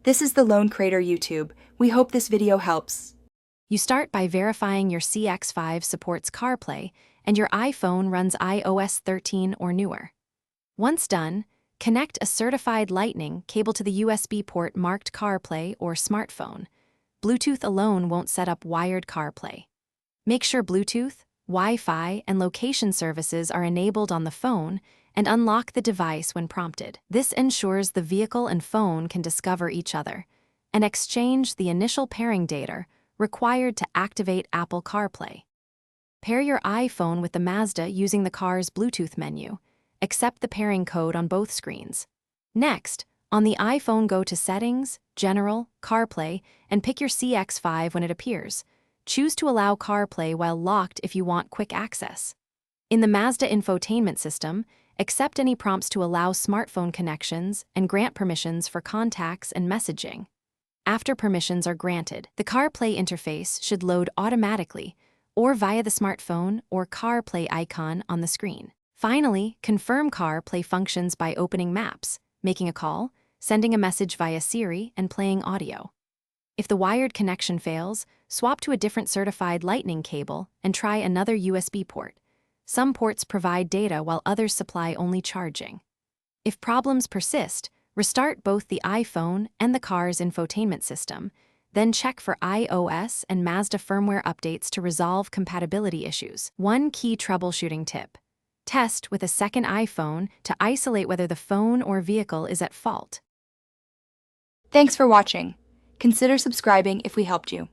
This is the Lone Crater YouTube. We hope this video helps. You start by verifying your CX-5 supports CarPlay and your iPhone runs iOS 13 or newer. Once done, connect a certified Lightning cable to the USB port marked CarPlay or smartphone. Bluetooth alone won't set up wired CarPlay. Make sure Bluetooth, Wi-Fi, and location services are enabled on the phone and unlock the device when prompted. This ensures the vehicle and phone can discover each other and exchange the initial pairing data required to activate Apple CarPlay. Pair your iPhone with the Mazda using the car's Bluetooth menu. Accept the pairing code on both screens. Next, on the iPhone, go to Settings, General, CarPlay, and pick your CX-5 when it appears. Choose to allow CarPlay while locked if you want quick access. In the Mazda infotainment system, accept any prompts to allow smartphone connections and grant permissions for contacts and messaging. After permissions are granted, the CarPlay interface should load automatically or via the smartphone or CarPlay icon on the screen. Finally, confirm CarPlay functions by opening Maps, making a call, sending a message via Siri, and playing audio. If the wired connection fails, swap to a different certified Lightning cable and try another USB port. Some ports provide data while others supply only charging. If problems persist, restart both the iPhone and the car's infotainment system, then check for iOS and Mazda firmware updates to resolve compatibility issues. One key troubleshooting tip: test with a second iPhone to isolate whether the phone or vehicle is at fault. Thanks for watching. Consider subscribing if we helped you.